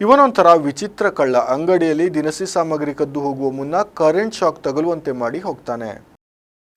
ಇವನೊಂಥರ ವಿಚಿತ್ರ ಕಳ್ಳ. ಅಂಗಡಿಯಲ್ಲಿ ದಿನಸಿ ಸಾಮಗ್ರಿ ಕದ್ದು ಹೋಗುವ ಮುನ್ನ ಕರೆಂಟ್ ಶಾಕ್ ತಗುಲುವಂತೆ ಮಾಡಿ ಹೋಗ್ತಾನೆ.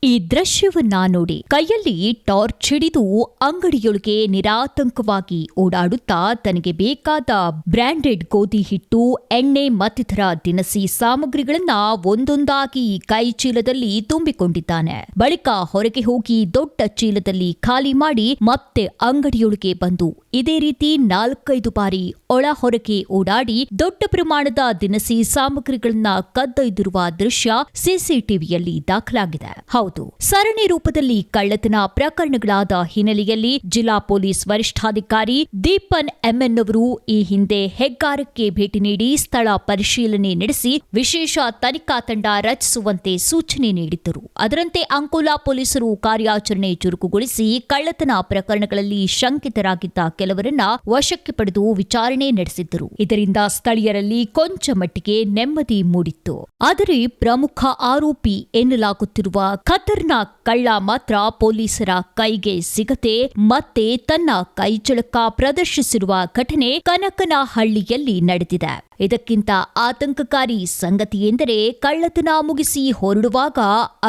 ಈ ದೃಶ್ಯವನ್ನ ನೋಡಿ ಕೈಯಲ್ಲಿ ಟಾರ್ಚ್ ಹಿಡಿದು ಅಂಗಡಿಯೊಳಗೆ ನಿರಾತಂಕವಾಗಿ ಓಡಾಡುತ್ತಾ ತನಗೆ ಬೇಕಾದ ಬ್ರಾಂಡೆಡ್ ಗೋಧಿ ಹಿಟ್ಟು, ಎಣ್ಣೆ ಮತ್ತಿತರ ದಿನಸಿ ಸಾಮಗ್ರಿಗಳನ್ನ ಒಂದೊಂದಾಗಿ ಕೈ ಚೀಲದಲ್ಲಿ ತುಂಬಿಕೊಂಡಿದ್ದಾನೆ. ಬಳಿಕ ಹೊರಗೆ ಹೋಗಿ ದೊಡ್ಡ ಚೀಲದಲ್ಲಿ ಖಾಲಿ ಮಾಡಿ ಮತ್ತೆ ಅಂಗಡಿಯೊಳಗೆ ಬಂದು ಇದೇ ರೀತಿ 4-5 ಬಾರಿ ಒಳ ಹೊರಗೆ ಓಡಾಡಿ ದೊಡ್ಡ ಪ್ರಮಾಣದ ದಿನಸಿ ಸಾಮಗ್ರಿಗಳನ್ನ ಕದ್ದೊಯ್ದಿರುವ ದೃಶ್ಯ ಸಿಸಿಟಿವಿಯಲ್ಲಿ ದಾಖಲಾಗಿದೆ. ಹೌದು, ಸರಣಿ ರೂಪದಲ್ಲಿ ಕಳ್ಳತನ ಪ್ರಕರಣಗಳಾದ ಹಿನ್ನೆಲೆಯಲ್ಲಿ ಜಿಲ್ಲಾ ಪೊಲೀಸ್ ವರಿಷ್ಠಾಧಿಕಾರಿ ದೀಪನ್ ಎಂಎನ್ ಅವರು ಈ ಹಿಂದೆ ಹೆಗ್ಗಾರಕ್ಕೆ ಭೇಟಿ ನೀಡಿ ಸ್ಥಳ ಪರಿಶೀಲನೆ ನಡೆಸಿ ವಿಶೇಷ ತನಿಖಾ ತಂಡ ರಚಿಸುವಂತೆ ಸೂಚನೆ ನೀಡಿದ್ದರು. ಅದರಂತೆ ಅಂಕೋಲಾ ಪೊಲೀಸರು ಕಾರ್ಯಾಚರಣೆ ಚುರುಕುಗೊಳಿಸಿ ಕಳ್ಳತನ ಪ್ರಕರಣಗಳಲ್ಲಿ ಶಂಕಿತರಾಗಿದ್ದ ಕೆಲವರನ್ನ ವಶಕ್ಕೆ ಪಡೆದು ವಿಚಾರಣೆ ನಡೆಸಿದ್ದರು. ಇದರಿಂದ ಸ್ಥಳೀಯರಲ್ಲಿ ಕೊಂಚ ಮಟ್ಟಿಗೆ ನೆಮ್ಮದಿ ಮೂಡಿತ್ತು. ಆದರೆ ಪ್ರಮುಖ ಆರೋಪಿ ಎನ್ನಲಾಗುತ್ತಿರುವ ಖತರ್ನಾಕ್ ಕಳ್ಳ ಮಾತ್ರ ಪೊಲೀಸರ ಕೈಗೆ ಸಿಗದೆ ಮತ್ತೆ ತನ್ನ ಕೈಚಳಕ ಪ್ರದರ್ಶಿಸಿರುವ ಘಟನೆ ಕನಕನಹಳ್ಳಿಯಲ್ಲಿ ನಡೆದಿದೆ. ಇದಕ್ಕಿಂತ ಆತಂಕಕಾರಿ ಸಂಗತಿಯೆಂದರೆ ಕಳ್ಳತನ ಮುಗಿಸಿ ಹೊರಡುವಾಗ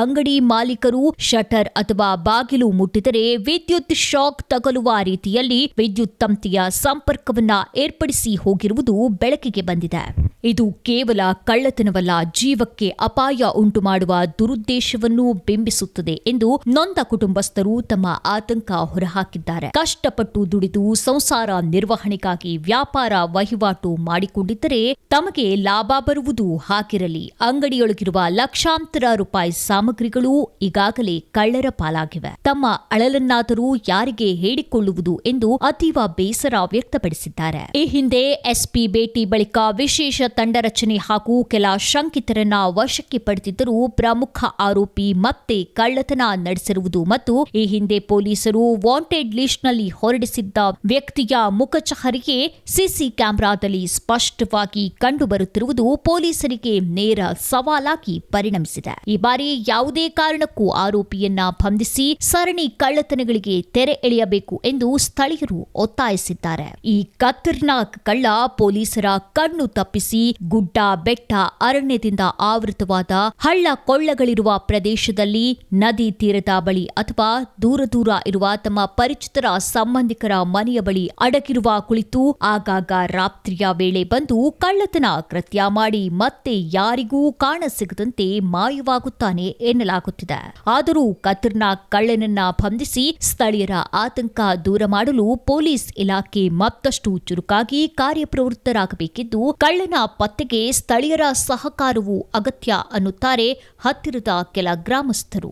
ಅಂಗಡಿ ಮಾಲೀಕರು ಶಟರ್ ಅಥವಾ ಬಾಗಿಲು ಮುಟ್ಟಿದರೆ ವಿದ್ಯುತ್ ಶಾಕ್ ತಗುಲುವ ರೀತಿಯಲ್ಲಿ ವಿದ್ಯುತ್ ತಂತಿಯ ಸಂಪರ್ಕವನ್ನ ಏರ್ಪಡಿಸಿ ಹೋಗಿರುವುದು ಬೆಳಕಿಗೆ ಬಂದಿದೆ. ಇದು ಕೇವಲ ಕಳ್ಳತನವಲ್ಲ, ಜೀವಕ್ಕೆ ಅಪಾಯ ಉಂಟು ಮಾಡುವ ದುರುದ್ದೇಶವನ್ನು ಬಿಂಬಿಸುತ್ತದೆ ಎಂದು ನೊಂದ ಕುಟುಂಬಸ್ಥರು ತಮ್ಮ ಆತಂಕ ಹೊರಹಾಕಿದ್ದಾರೆ. ಕಷ್ಟಪಟ್ಟು ದುಡಿದು ಸಂಸಾರ ನಿರ್ವಹಣೆಗಾಗಿ ವ್ಯಾಪಾರ ವಹಿವಾಟು ಮಾಡಿಕೊಂಡಿದ್ದರೆ ತಮಗೆ ಲಾಭ ಬರುವುದು ಹಾಕಿರಲಿ, ಅಂಗಡಿಯೊಳಗಿರುವ ಲಕ್ಷಾಂತರ ರೂಪಾಯಿ ಸಾಮಗ್ರಿಗಳು ಈಗಾಗಲೇ ಕಳ್ಳರ ಪಾಲಾಗಿವೆ. ತಮ್ಮ ಅಳಲನ್ನಾದರೂ ಯಾರಿಗೆ ಹೇಳಿಕೊಳ್ಳುವುದು ಎಂದು ಅತೀವ ಬೇಸರ ವ್ಯಕ್ತಪಡಿಸಿದ್ದಾರೆ. ಈ ಹಿಂದೆ ಎಸ್ಪಿ ಭೇಟಿ ಬಳಿಕ ವಿಶೇಷ ತಂಡ ರಚನೆ ಹಾಗೂ ಕೆಲ ಶಂಕಿತರನ್ನ ವಶಕ್ಕೆ ಪಡೆದಿದ್ದರೂ ಪ್ರಮುಖ ಆರೋಪಿ ಮತ್ತೆ ಕಳ್ಳತನ ನಡೆಸಿರುವುದು ಮತ್ತು ಈ ಹಿಂದೆ ಪೊಲೀಸರು ವಾಂಟೆಡ್ ಲಿಸ್ಟ್ನಲ್ಲಿ ಹೊರಡಿಸಿದ್ದ ವ್ಯಕ್ತಿಯ ಮುಖಚಹರೆಯೇ ಸಿಸಿ ಕ್ಯಾಮೆರಾದಲ್ಲಿ ಸ್ಪಷ್ಟವಾಗಿ ಕಂಡುಬರುತ್ತಿರುವುದು ಪೊಲೀಸರಿಗೆ ನೇರ ಸವಾಲಾಗಿ ಪರಿಣಮಿಸಿದೆ. ಈ ಬಾರಿ ಯಾವುದೇ ಕಾರಣಕ್ಕೂ ಆರೋಪಿಯನ್ನ ಬಂಧಿಸಿ ಸರಣಿ ಕಳ್ಳತನಗಳಿಗೆ ತೆರೆ ಎಳೆಯಬೇಕು ಎಂದು ಸ್ಥಳೀಯರು ಒತ್ತಾಯಿಸಿದ್ದಾರೆ. ಈ ಖತರ್ನಾಕ್ ಕಳ್ಳ ಪೊಲೀಸರ ಕಣ್ಣು ತಪ್ಪಿಸಿ ಗುಡ್ಡ ಬೆಟ್ಟ ಅರಣ್ಯದಿಂದ ಆವೃತವಾದ ಹಳ್ಳ ಕೊಳ್ಳಗಳಿರುವ ಪ್ರದೇಶದಲ್ಲಿ ನದಿ ತೀರದ ಬಳಿ ಅಥವಾ ದೂರ ಇರುವ ತಮ್ಮ ಪರಿಚಿತರ ಸಂಬಂಧಿಕರ ಮನೆಯ ಬಳಿ ಅಡಗಿರುವ ಕುಳಿತು ಆಗಾಗ ರಾತ್ರಿಯ ವೇಳೆ ಬಂದು ಕಳ್ಳತನ ಕೃತ್ಯ ಮಾಡಿ ಮತ್ತೆ ಯಾರಿಗೂ ಕಾಣಸಿಗದಂತೆ ಮಾಯವಾಗುತ್ತಾನೆ ಎನ್ನಲಾಗುತ್ತಿದೆ. ಆದರೂ ಖತರ್ನಾಕ್ ಕಳ್ಳನನ್ನ ಬಂಧಿಸಿ ಸ್ಥಳೀಯರ ಆತಂಕ ದೂರ ಮಾಡಲು ಪೊಲೀಸ್ ಇಲಾಖೆ ಮತ್ತಷ್ಟು ಚುರುಕಾಗಿ ಕಾರ್ಯಪ್ರವೃತ್ತರಾಗಬೇಕಿದ್ದು ಕಳ್ಳನ ಪತ್ತೆಗೆ ಸ್ಥಳೀಯರ ಸಹಕಾರವೂ ಅಗತ್ಯ ಅನ್ನುತ್ತಾರೆ ಹತ್ತಿರದ ಕೆಲ ಗ್ರಾಮಸ್ಥರು.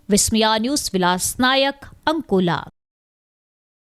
ವಿಸ್ಮಯ ನ್ಯೂಸ್, ವಿಲಾಸ್ ನಾಯಕ್, ಅಂಕೋಲಾ.